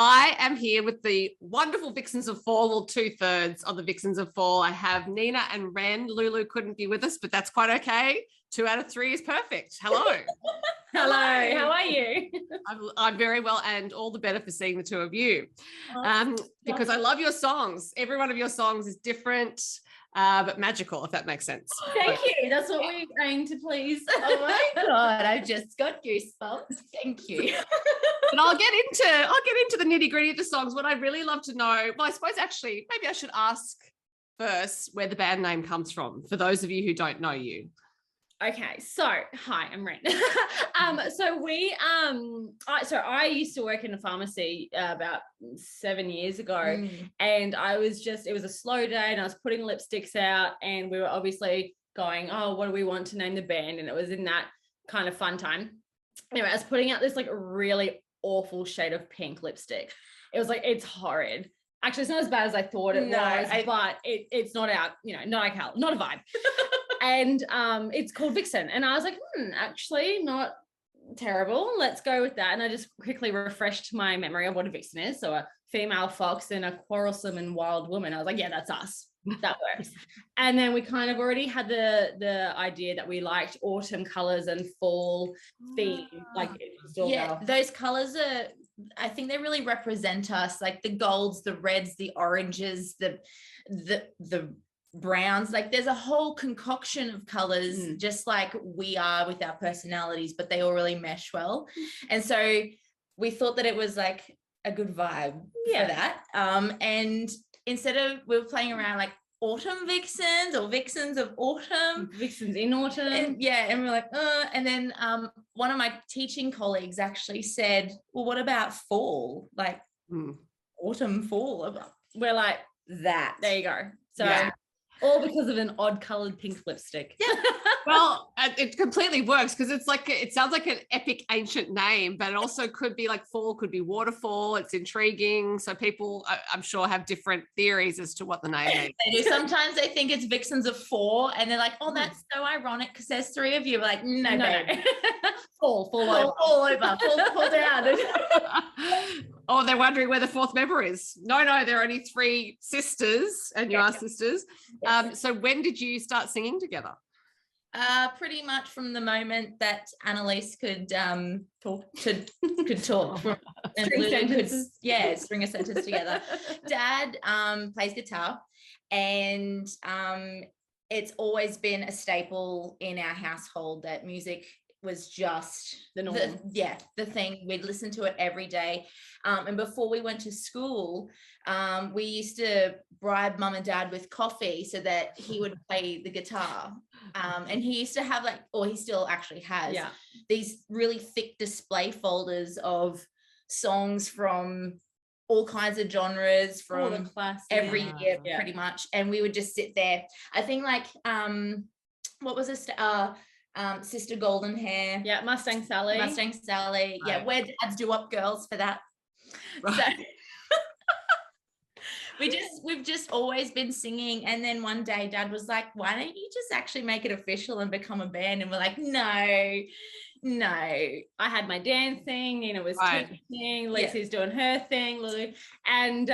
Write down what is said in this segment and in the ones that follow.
I am here with the wonderful Vixens of Fall, or 2/3 of the Vixens of Fall. I have Nina and Wren. Lulu couldn't be with us, but that's quite okay. 2 out of 3 is perfect. Hello. Hello, how are you? I'm very well, and all the better for seeing the two of you. Because I love your songs. Every one of your songs is different, but magical, if that makes sense. Thank you. That's what we aim to please. Oh my God, I've just got goosebumps. Thank you. But I'll get into the nitty-gritty of the songs. What I'd really love to know, well, I suppose actually maybe I should ask first where the band name comes from, for those of you who don't know you. Okay, so hi, I'm Wren. I used to work in a pharmacy about 7 years ago, and it was a slow day, and I was putting lipsticks out, and we were obviously going, oh, what do we want to name the band? And it was in that kind of fun time. Anyway, I was putting out this like really awful shade of pink lipstick. It was like, it's horrid. Actually, it's not as bad as I thought it was, but it's not out, not a vibe. And it's called Vixen. And I was like, actually not terrible. Let's go with that. And I just quickly refreshed my memory of what a vixen is. So a female fox and a quarrelsome and wild woman. I was like, yeah, that's us. That works. And then we kind of already had the idea that we liked autumn colors and fall theme. Those colors I think they really represent us, like the golds, the reds, the oranges, the browns. Like there's a whole concoction of colors, just like we are with our personalities, but they all really mesh well. And so we thought that it was like a good vibe for that. And instead of, we were playing around like autumn vixens or vixens of autumn, vixens in autumn, and we're like and then one of my teaching colleagues actually said, well, what about fall, like autumn, fall? We're like, that there you go. So all because of an odd colored pink lipstick. Well, it completely works, because it's like, it sounds like an epic ancient name, but it also could be like fall, could be waterfall. It's intriguing. So people, I'm sure, have different theories as to what the name is. They do. Sometimes they think it's Vixens of Fall, and they're like, oh, that's so ironic because there's 3 of you. We're like, no. fall over, fall down. Oh, they're wondering where the 4th member is. No, there are only 3 sisters, and you are sisters. Yes. So when did you start singing together? Pretty much from the moment that Annalise could talk, and Lulu could string a sentence together. Dad plays guitar, and it's always been a staple in our household that music was just the norm. The thing. We'd listen to it every day. And before we went to school, we used to bribe mum and dad with coffee so that he would play the guitar. And he used to have he still actually has these really thick display folders of songs from all kinds of genres, from every year pretty much. And we would just sit there. I think what was this? Sister Golden Hair. Yeah, Mustang Sally. Right. Yeah, we're Dad's Do-Up Girls for that. Right. So we've just always been singing. And then one day Dad was like, why don't you just actually make it official and become a band? And we're like, no. I had my dancing, Nina was teaching, Lucy's doing her thing, Lulu. And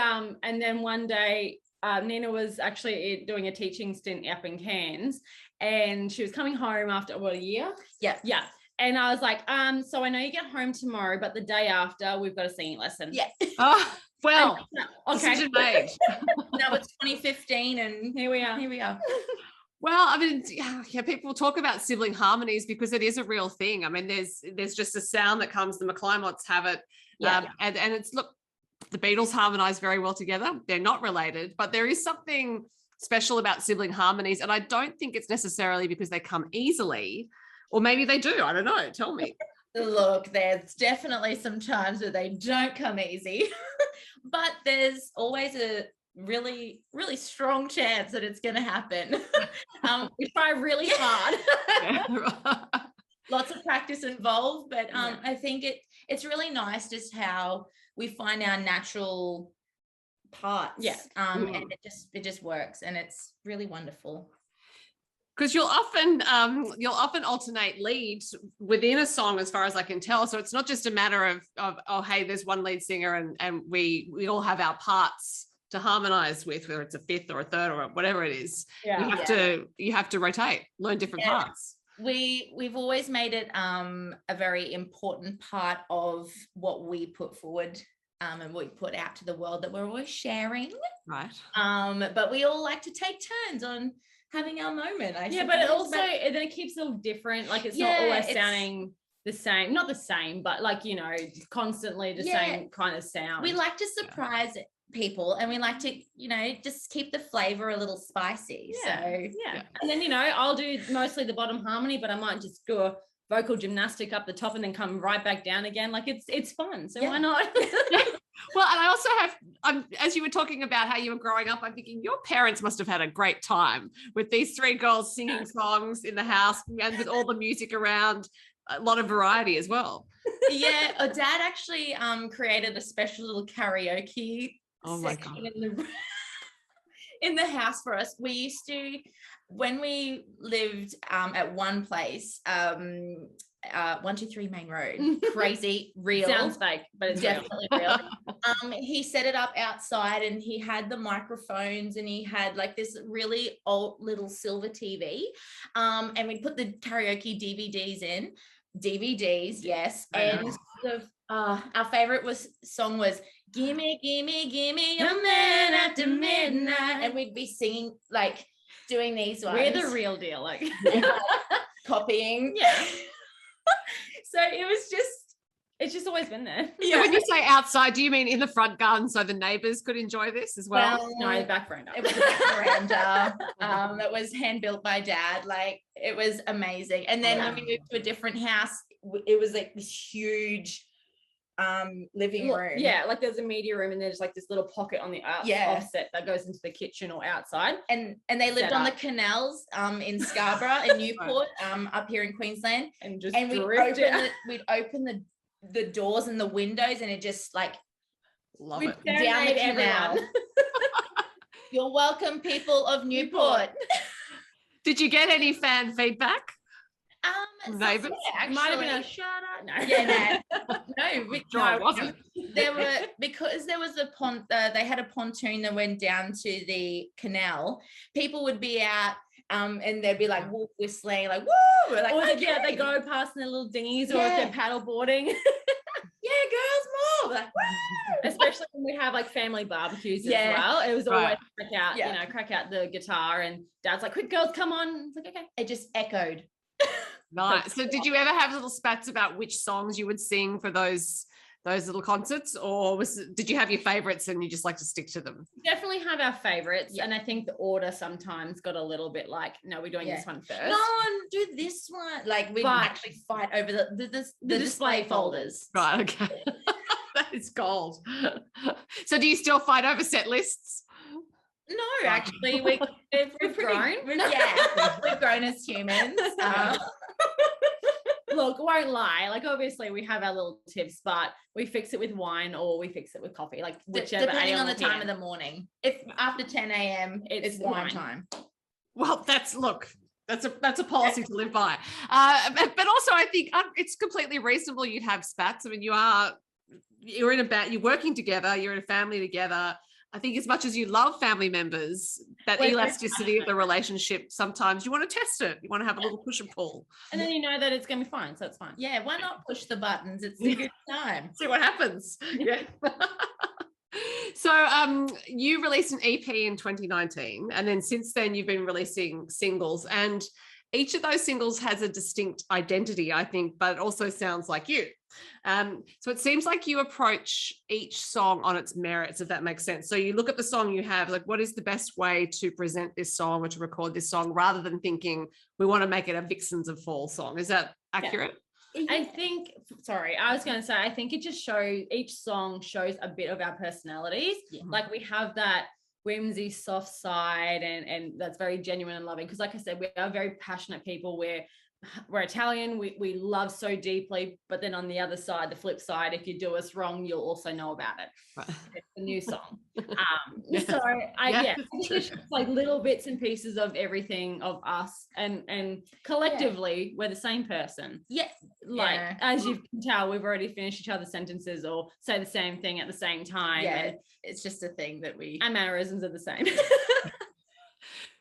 then one day Nina was actually doing a teaching stint up in Cairns, and she was coming home after a year. Yeah. And I was like, so I know you get home tomorrow, but the day after we've got a singing lesson. Yeah. Oh, well, decision made. Now it's 2015 and here we are. Well, I mean, people talk about sibling harmonies because it is a real thing. I mean, there's just a sound that comes, the McClymonts have it. And it's, look, the Beatles harmonize very well together. They're not related, but there is something special about sibling harmonies. And I don't think it's necessarily because they come easily, or maybe they do. I don't know. Tell me. Look, there's definitely some times where they don't come easy, but there's always a really, really strong chance that it's going to happen. We try really hard. Lots of practice involved, but I think it's really nice just how we find our natural parts. And it just works, and it's really wonderful. Because you'll often alternate leads within a song, as far as I can tell. So it's not just a matter of oh, hey, there's one lead singer and we all have our parts to harmonize with, whether it's a fifth or a third or whatever it is. You have to rotate, learn different parts. We've always made it a very important part of what we put forward and what we put out to the world, that we're always sharing. Right. But we all like to take turns on having our moment. But it also then it keeps it all different. Like it's not always sounding the same, not the same, but like, you know, constantly the same kind of sound. We like to surprise people, and we like to, you know, just keep the flavor a little spicy. And then, you know, I'll do mostly the bottom harmony, but I might just do a vocal gymnastic up the top and then come right back down again. Like it's fun, so why not? Well, and I also have, as you were talking about how you were growing up, I'm thinking your parents must have had a great time with these three girls singing songs in the house and with all the music around, a lot of variety as well. Dad actually created a special little karaoke section in the house for us. We used to, when we lived at one place, 123 Main Road, crazy, real. Sounds fake, but it's definitely real. He set it up outside, and he had the microphones, and he had like this really old little silver TV, and we put the karaoke DVDs, yes. And our favorite song was "Gimme, Gimme, Gimme a Man After Midnight," and we'd be singing, like doing these ones. We're the real deal, like copying. So it's just always been there. So when you say outside, do you mean in the front garden so the neighbours could enjoy this as well? No, the back veranda. It was a back veranda. That was hand built by Dad. Like, it was amazing. And then when we moved to a different house, it was like this huge living room. Yeah, like there's a media room, and there's like this little pocket on the offset that goes into the kitchen or outside. And they lived on the canals in Scarborough and Newport, up here in Queensland. And we'd open the doors and the windows, and it just like love it down the canal. You're welcome, people of Newport. Did you get any fan feedback? Neighbours? Actually, might have been a shut up. There were, because there was they had a pontoon that went down to the canal. People would be out, and they'd be like wolf whistling, like woo, like, or they go past in their little dinghies, or if they're paddle boarding. Girls more, like woo. Especially when we have like family barbecues as well. It was always crack out the guitar, and Dad's like, "Quick, girls, come on!" It's like, okay. It just echoed. Nice. So did you ever have little spats about which songs you would sing for those little concerts, or did you have your favorites and you just like to stick to them? Definitely have our favorites, and I think the order sometimes got a little bit like, no, we're doing this one first. No, do this one. Like, we'd actually fight over the display folders. Right, okay. That is gold. So do you still fight over set lists? No, actually, we've grown. We've grown as humans. Look, won't lie. Like, obviously, we have our little tips, but we fix it with wine or we fix it with coffee. Like, whichever. Depending on the time of the morning. If after 10 a.m., it's wine time. Well, that's a policy to live by. But also, I think it's completely reasonable you'd have spats. I mean, you're in a band, you're working together, you're in a family together. I think as much as you love family members, that elasticity of the relationship, sometimes you want to test it. You want to have a little push and pull. And then you know that it's going to be fine, so it's fine. Yeah, why not push the buttons? It's a good time. See what happens. Yeah. So you released an EP in 2019, and then since then you've been releasing singles, and each of those singles has a distinct identity, I think, but it also sounds like you. So it seems like you approach each song on its merits, if that makes sense. So you look at the song you have, like, what is the best way to present this song or to record this song, rather than thinking we want to make it a Vixens of Fall song. Is that accurate? Yeah. I think it just shows, each song shows a bit of our personalities. Yeah. Like, we have that whimsy soft side, and that's very genuine and loving, because like I said, we are very passionate people. We're we're Italian, we love so deeply, but then on the other side, the flip side, if you do us wrong, you'll also know about it. It's a new song. Yes. So I think true. it's just like little bits and pieces of everything of us, and collectively we're the same person. Yeah. Like as you can tell, we've already finished each other's sentences or say the same thing at the same time. Yeah, and it's just a thing that our mannerisms are the same.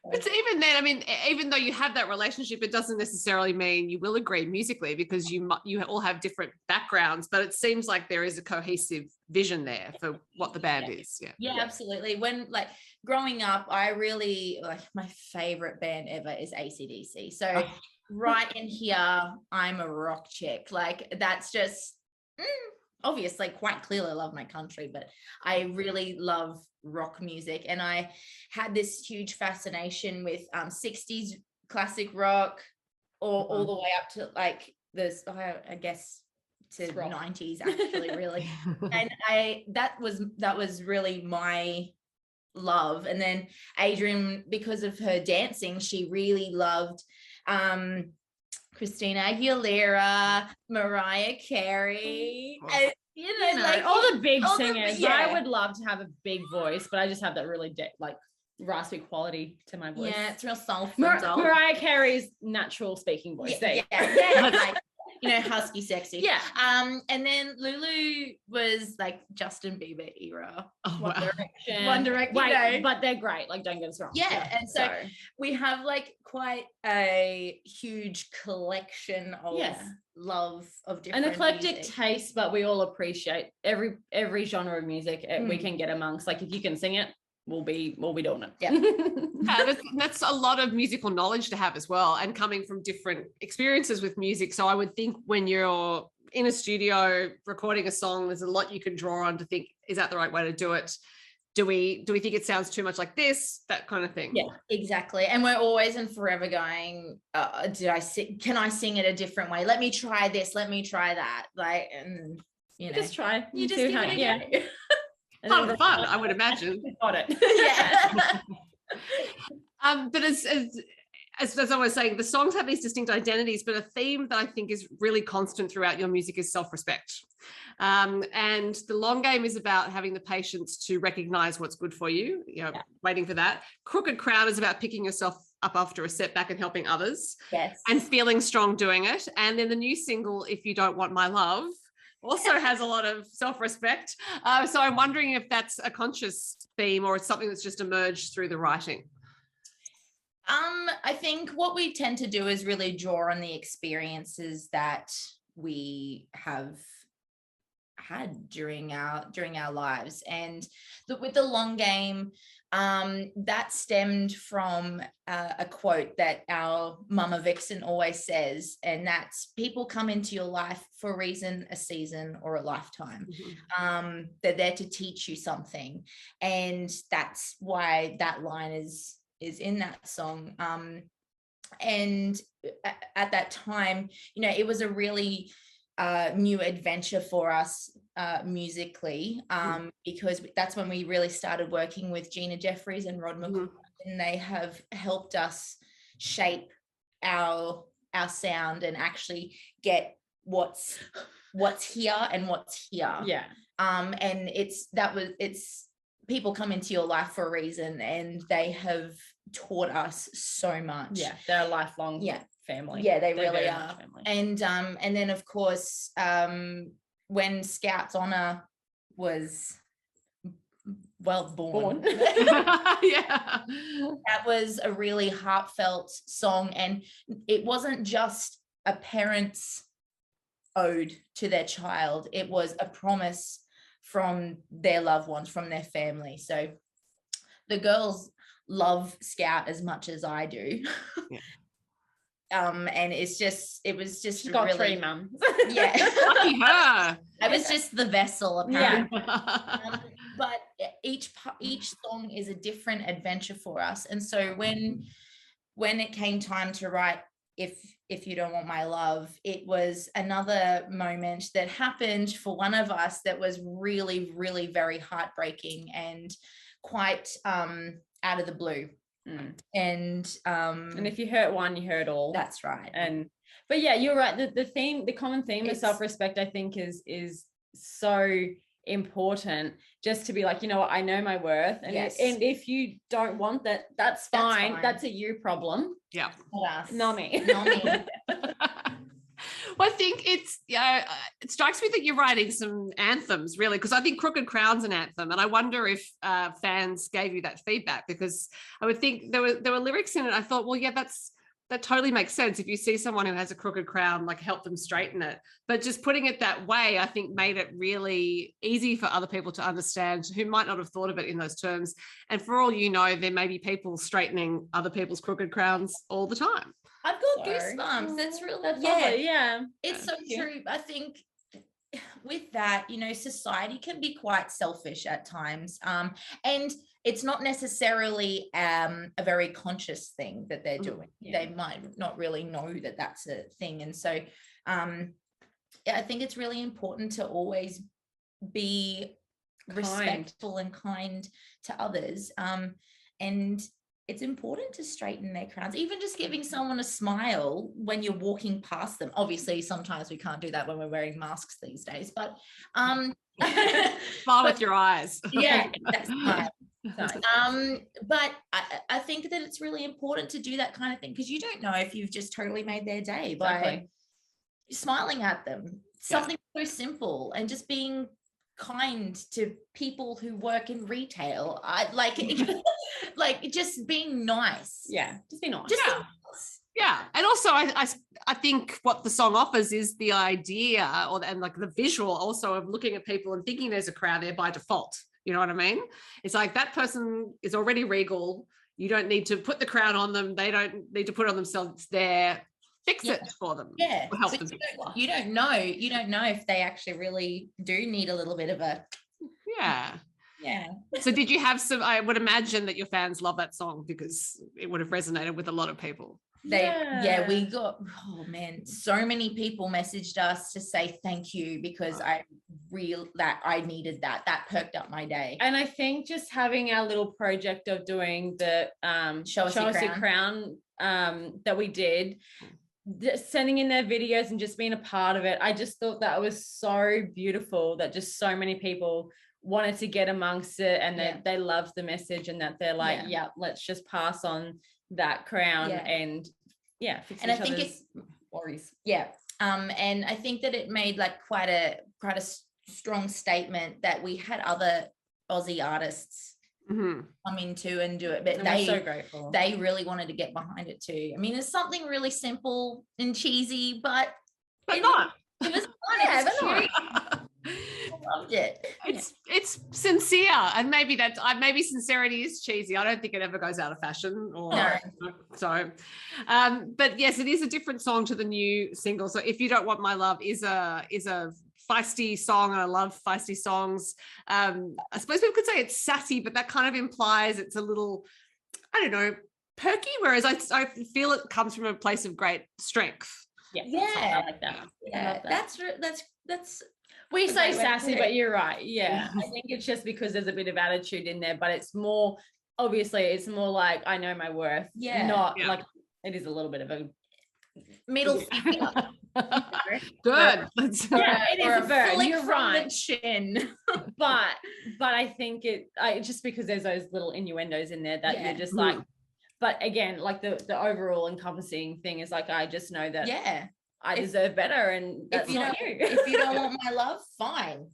But even then, I mean, even though you have that relationship, it doesn't necessarily mean you will agree musically, because you all have different backgrounds, but it seems like there is a cohesive vision there for what the band is. Yeah, absolutely. When like growing up, I really like, my favorite band ever is AC/DC. So right in here, I'm a rock chick. Like that's just obviously quite clearly I love my country, but I really love rock music. And I had this huge fascination with 60s classic rock, or all the way up to like this, I guess to 90s actually, really. And that was really my love. And then Adrian, because of her dancing, she really loved Christina Aguilera, Mariah Carey, and, you know, like all the big singers. I would love to have a big voice, but I just have that really like raspy quality to my voice. Yeah, it's real soulful. Mariah Carey's natural speaking voice. Like, you know, husky, sexy. Yeah. And then Lulu was like Justin Bieber era. One Direction. One Direction. Wait, but they're great. Like, don't get us wrong. Yeah. And so we have like quite a huge collection of love of different an eclectic music. taste, but we all appreciate every genre of music we can get amongst. Like, if you can sing it, we'll be doing it. Yeah. That's a lot of musical knowledge to have as well, and coming from different experiences with music. So I would think when you're in a studio recording a song, there's a lot you can draw on to think, is that the right way to do it? Do we think it sounds too much like this? That kind of thing. Yeah, exactly. And we're always and forever going, can I sing it a different way? Let me try this, let me try that. Like, and you know, just try. You just give it a go. Fun, I would imagine. Got it. Yeah. But as I was saying, the songs have these distinct identities, but a theme that I think is really constant throughout your music is self-respect. And the long game is about having the patience to recognize what's good for you, waiting for that. Crooked Crown is about picking yourself up after a setback and helping others. Yes. And feeling strong doing it. And then the new single, If You Don't Want My Love, also has a lot of self-respect. So I'm wondering if that's a conscious theme or it's something that's just emerged through the writing. I think what we tend to do is really draw on the experiences that we have had during our lives, and with the long game, that stemmed from a quote that our mama Vixen always says, and that's, people come into your life for a reason, a season, or a lifetime. They're there to teach you something, and that's why that line is in that song. And at that time, it was a really new adventure for us musically, because that's when we really started working with Gina Jeffries and Rod McCoy, and they have helped us shape our sound and actually get what's here and what's here. And it's people come into your life for a reason, and they have taught us so much. They're a lifelong family. They really are. And then of course, when Scouts Honor was born. That was a really heartfelt song, and it wasn't just a parent's ode to their child, it was a promise from their loved ones, from their family. So the girls love Scout as much as I do. And it was just She's got really 3 mums. Lucky her. I was just the vessel, apparently. But each song is a different adventure for us, and so when it came time to write If You Don't Want My Love, it was another moment that happened for one of us that was really, really very heartbreaking and quite out of the blue. And if you hurt one, you hurt all. That's right. And But yeah, you're right. The common theme of self-respect, I think, is so important, just to be like, you know what, I know my worth, and and if you don't want that, that's fine. That's a you problem. Yeah, not me. Well, I think it's, it strikes me that you're writing some anthems, really, because I think Crooked Crown's an anthem, and I wonder if fans gave you that feedback, because I would think there were lyrics in it. I thought, well, yeah, that totally makes sense. If you see someone who has a crooked crown, like, help them straighten it. But just putting it that way, I think, made it really easy for other people to understand who might not have thought of it in those terms. And for all you know, there may be people straightening other people's crooked crowns all the time. I've got goosebumps. That's really, it's so true. I think with that, you know, society can be quite selfish at times, and it's not necessarily a very conscious thing that they're doing. They might not really know that that's a thing. And so I think it's really important to always be respectful and kind to others, and it's important to straighten their crowns, even just giving someone a smile when you're walking past them. Obviously, sometimes we can't do that when we're wearing masks these days, but smile with your eyes. Yeah, that's fine. But I think that it's really important to do that kind of thing, because you don't know if you've just totally made their day by smiling at them. Something so simple, and just being kind to people who work in retail. I like like just being nice. Just be nice. And also I think what the song offers is the idea, and like the visual also, of looking at people and thinking there's a crowd there by default. You know what I mean? It's like, that person is already regal. You don't need to put the crown on them. They don't need to put it on themselves. It's there. Fix it for them. Help them. You don't know if they actually really do need a little bit of a So did you have some, I would imagine that your fans love that song, because it would have resonated with a lot of people. We got, so many people messaged us to say thank you, because I needed that perked up my day. And I think just having our little project of doing the show us your crown that we did, sending in their videos and just being a part of it, I just thought that was so beautiful, that just so many people wanted to get amongst it, and that they loved the message, and that they're like, let's just pass on that crown and fix I think it's worries. And I think that it made like quite a strong statement that we had other Aussie artists come into and do it, but we're so grateful. They really wanted to get behind it too. I mean, it's something really simple and cheesy, but not. It was fun. But not. I loved it. It's sincere, and maybe sincerity is cheesy. I don't think it ever goes out of fashion. So, but yes, it is a different song to the new single. So If You Don't Want My Love is a feisty song, and I love feisty songs. I suppose people could say it's sassy, but that kind of implies it's a little, I don't know, perky. Whereas I feel it comes from a place of great strength. I like that. That's we say sassy, but you're right. I think it's just because there's a bit of attitude in there, but it's more, obviously it's more like, I know my worth. Not like, it is a little bit of a middle finger. Good. It is a burn. You're right. Chin. but I think just because there's those little innuendos in there that you're just like, but again, like the overall encompassing thing is like, I just know that I deserve better, and that's not you. If you don't want my love, fine.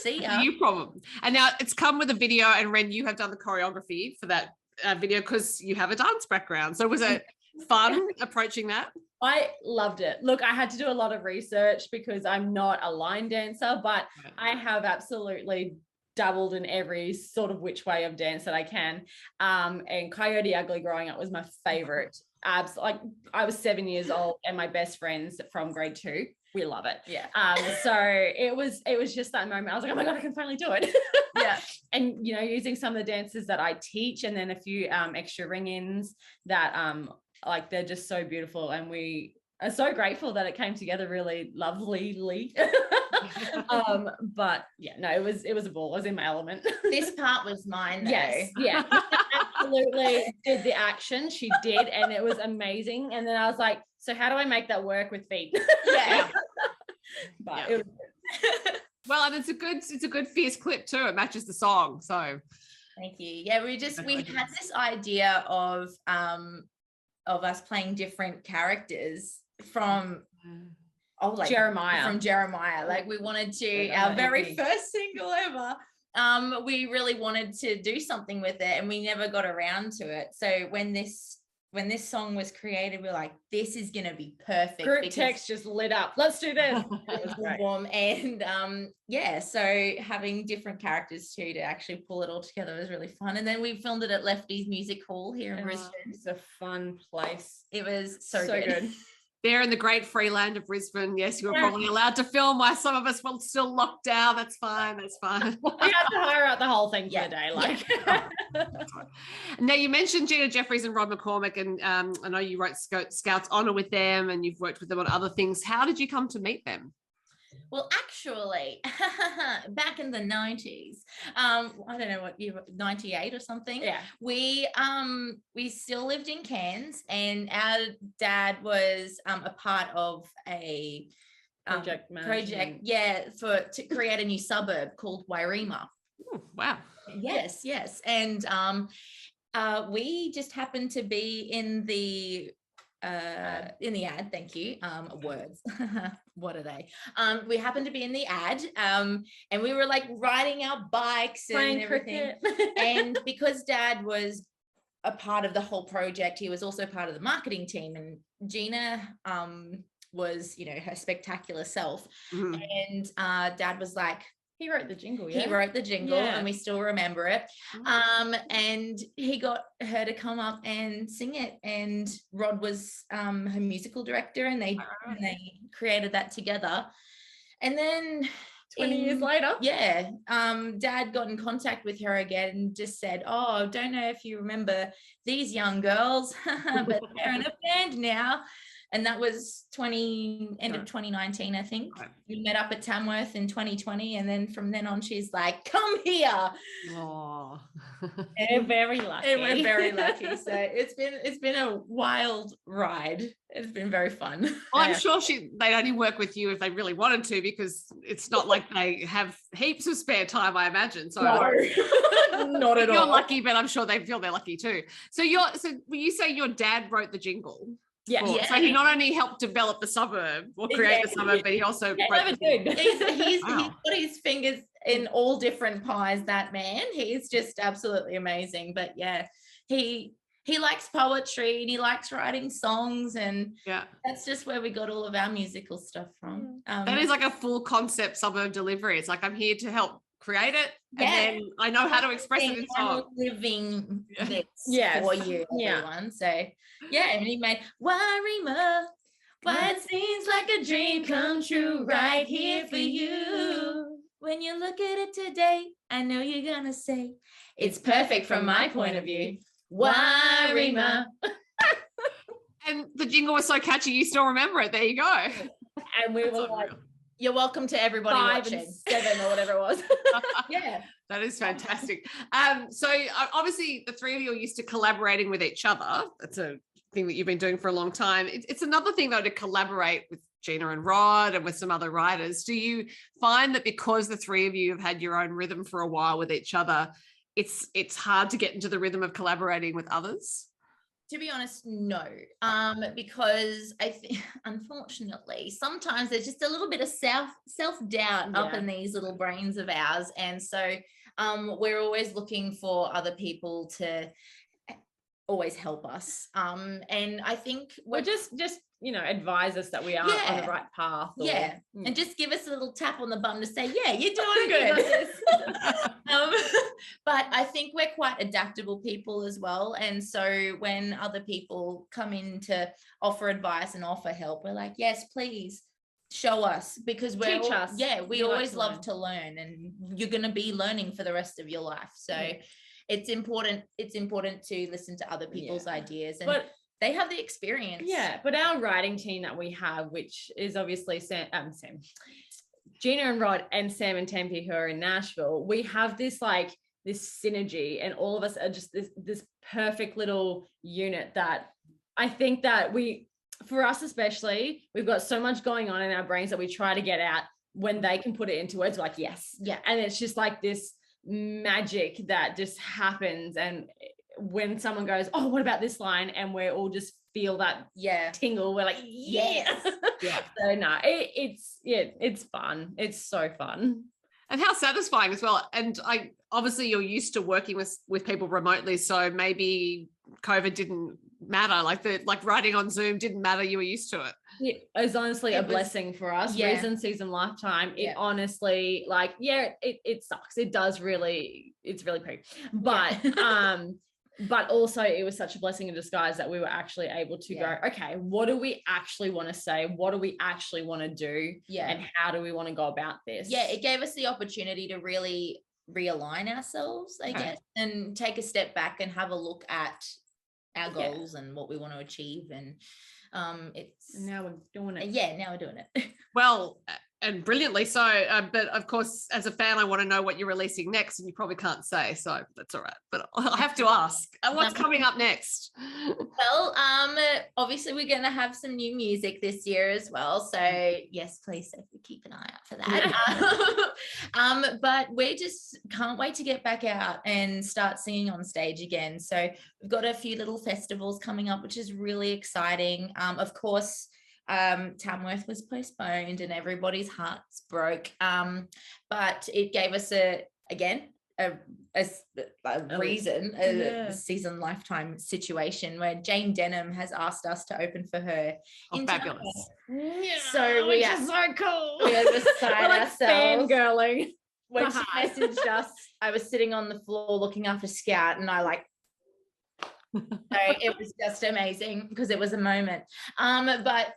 See ya. You problem. And now it's come with a video, and Wren, you have done the choreography for that video, because you have a dance background. So was it fun approaching that? I loved it. Look, I had to do a lot of research because I'm not a line dancer, but I have absolutely dabbled in every sort of which way of dance that I can. And Coyote Ugly growing up was my favorite. Like, I was 7 years old, and my best friends from grade 2, we love it. So it was just that moment. I was like, oh my God, I can finally do it. And you know, using some of the dances that I teach, and then a few extra ring-ins that like, they're just so beautiful, and we are so grateful that it came together really lovelyly. But it was a ball. I was in my element. This part was mine though. Yes. absolutely did the action. She did, and it was amazing. And then I was like, so how do I make that work with feet? Yeah. But it was well, and it's a good fierce clip too. It matches the song. So thank you. Yeah, we had this idea of us playing different characters from Jeremiah. Like we wanted to, our very first single ever. We really wanted to do something with it, and we never got around to it. So when this song was created, we're like, this is gonna be perfect. Group text just lit up. Let's do this. It was warm. And so having different characters too to actually pull it all together was really fun. And then we filmed it at Lefty's Music Hall here in Brisbane. It's a fun place. It was so good. There in the great free land of Brisbane. Yes, you were probably allowed to film while some of us were still locked down. That's fine. We had to hire out the whole thing for the day. Now, you mentioned Gina Jeffries and Rod McCormick, and I know you wrote Scouts Honour with them, and you've worked with them on other things. How did you come to meet them? Well, actually, back in the 90s, I don't know what year, 98 or something. Yeah. We still lived in Cairns, and our dad was a part of a project, to create a new suburb called Wairima. Ooh, wow. Yes. And we just happened to be in the ad, thank you. Words. What are they? We happened to be in the ad, and we were like riding our bikes and everything. And because Dad was a part of the whole project, he was also part of the marketing team, and Gina was, her spectacular self. Mm-hmm. And Dad was like, he wrote the jingle, He wrote the jingle, and we still remember it. And he got her to come up and sing it. And Rod was her musical director, and they created that together. And then 20 years later, Dad got in contact with her again and just said, "Oh, don't know if you remember these young girls, but they're in a band now." And that was end of 2019, I think. Right. We met up at Tamworth in 2020. And then from then on, she's like, come here. Oh, we're very lucky. And we're very lucky. So it's been a wild ride. It's been very fun. Well, I'm sure they'd only work with you if they really wanted to, because it's not like they have heaps of spare time, I imagine. So no, not at all. You're lucky, but I'm sure they feel they're lucky too. So you say your dad wrote the jingle? Yeah. So he not only helped develop the suburb or create the suburb, but he also he's got his fingers in all different pies, that man. He's just absolutely amazing. But he likes poetry, and he likes writing songs, and that's just where we got all of our musical stuff from. That is like a full concept suburb delivery. It's like, I'm here to help create it, and then I know how to express it in song. Living this for you, everyone. So and he made Wairima, why it seems like a dream come true right here for you. When you look at it today, I know you're gonna say it's perfect from my point of view. Wairima. And the jingle was so catchy, you still remember it. There you go. And we were like, you're welcome to everybody 5 watching. and 7 or whatever it was. That is fantastic. So obviously the three of you are used to collaborating with each other. That's a thing that you've been doing for a long time. It's another thing though to collaborate with Gina and Rod and with some other writers. Do you find that because the three of you have had your own rhythm for a while with each other, it's hard to get into the rhythm of collaborating with others? To be honest, no, because I think, unfortunately, sometimes there's just a little bit of self-doubt up in these little brains of ours. And so we're always looking for other people to always help us. And I think we're just advise us that we are on the right path. And just give us a little tap on the bum to say, you're doing good. But I think we're quite adaptable people as well. And so when other people come in to offer advice and offer help, we're like, yes, please show us, because teach us. We always love to learn, and you're going to be learning for the rest of your life. So it's important to listen to other people's ideas, and they have the experience. But our writing team that we have, which is obviously Gina and Rod and Sam and Tempe, who are in Nashville, we have this like this synergy, and all of us are just this perfect little unit that I think that for us especially, we've got so much going on in our brains that we try to get out. When they can put it into words, like, yes. Yeah. And it's just like this magic that just happens. And when someone goes, oh, what about this line? And we're all just feel that tingle. We're like, yes. Yeah. So no, it's fun. It's so fun. And how satisfying as well. And obviously you're used to working with people remotely. So maybe COVID didn't matter. Like writing on Zoom didn't matter. You were used to it. It was honestly a blessing for us. Reason, season, lifetime. It honestly, like, it sucks. It does really, it's really pretty. But but also it was such a blessing in disguise that we were actually able to go, okay, what do we actually want to say? What do we actually want to do? Yeah. And how do we want to go about this? Yeah, it gave us the opportunity to really realign ourselves, I guess, and take a step back and have a look at our goals and what we want to achieve. And now we're doing it. Now we're doing it. Well, and brilliantly so. But of course, as a fan, I want to know what you're releasing next, and you probably can't say, so that's all right. But I have to ask, what's coming up next? Well, obviously we're going to have some new music this year as well. So yes, please keep an eye out for that. But we just can't wait to get back out and start singing on stage again. So we've got a few little festivals coming up, which is really exciting. Of course, Tamworth was postponed and everybody's hearts broke, but it gave us a reason, a season lifetime situation where Jane Denham has asked us to open for her. Fabulous. So which is so cool. We are beside ourselves. Fangirling. When she messaged us, I was sitting on the floor looking after Scout, and so it was just amazing because it was a moment. But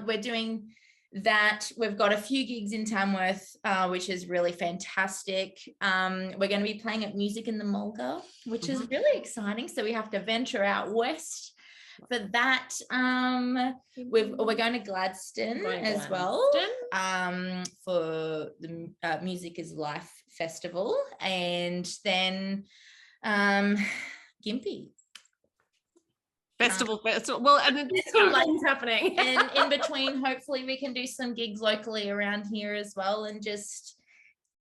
we're doing that. We've got a few gigs in Tamworth, which is really fantastic. We're going to be playing at Music in the Mulga, which is really exciting. So we have to venture out west for that. We're going to Gladstone as well for the Music is Life Festival, and then Gympie. Festival. Well, and then things happening. And in between, hopefully we can do some gigs locally around here as well, and just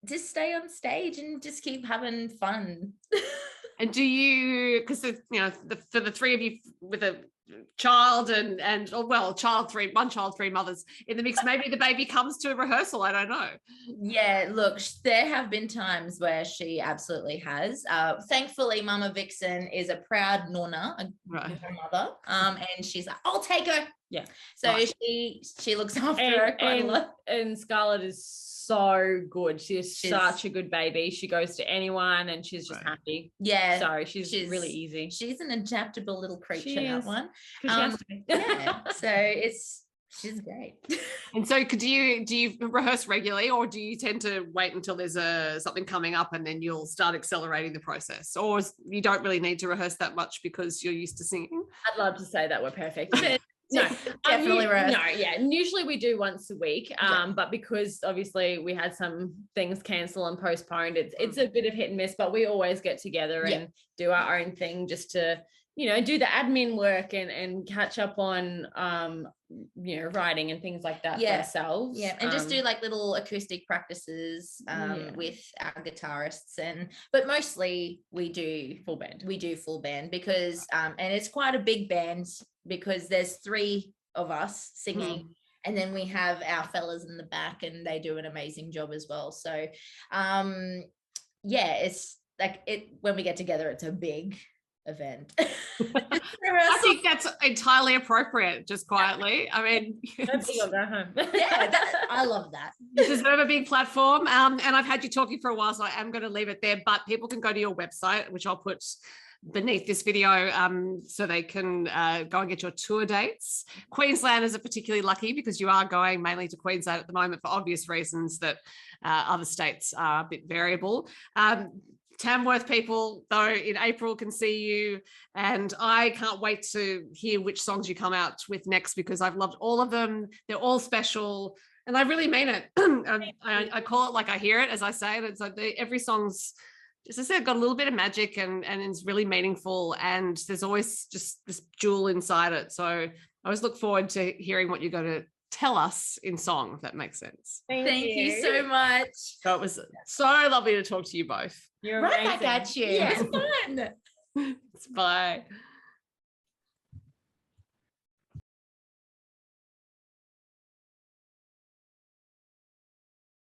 stay on stage and just keep having fun. And do you, because for the three of you with a child and one child, three mothers in the mix, maybe the baby comes to a rehearsal, I don't know. Yeah, look, there have been times where she absolutely has. Thankfully, Mama Vixen is a proud nonna, a mother, and she's like, I'll take her. Yeah. So she looks after her quite a lot. And Scarlett is so good. She's such a good baby. She goes to anyone and she's just happy. Yeah. So she's really easy. She's an adaptable little creature, that one. She has to be. Yeah. So she's great. And so do you rehearse regularly, or do you tend to wait until there's something coming up and then you'll start accelerating the process? Or you don't really need to rehearse that much because you're used to singing? I'd love to say that we're perfect. No, definitely right. No, yeah. And usually we do once a week. But because obviously we had some things cancel and postponed, it's a bit of hit and miss, but we always get together and do our own thing just to, do the admin work and catch up on writing and things like that for ourselves. Yeah. And just do like little acoustic practices with our guitarists, but mostly we do full band because and it's quite a big band because there's three of us singing, and then we have our fellas in the back and they do an amazing job as well. So it's like when we get together, it's a big event. I think that's entirely appropriate, just quietly. I mean, you'll go home. I love that. You deserve a big platform. And I've had you talking for a while, so I am going to leave it there, but people can go to your website, which I'll put beneath this video, so they can go and get your tour dates. Queenslanders are particularly lucky because you are going mainly to Queensland at the moment for obvious reasons that other states are a bit variable. Tamworth people, though, in April can see you, and I can't wait to hear which songs you come out with next because I've loved all of them. They're all special, and I really mean it. I call it like I hear it as I say it. It's like every song's as I said, got a little bit of magic and it's really meaningful, and there's always just this jewel inside it. So I always look forward to hearing what you're going to tell us in song, if that makes sense. Thank you so much. So it was so lovely to talk to you both. You're Right amazing. back at you. Yeah. It's fun. Bye.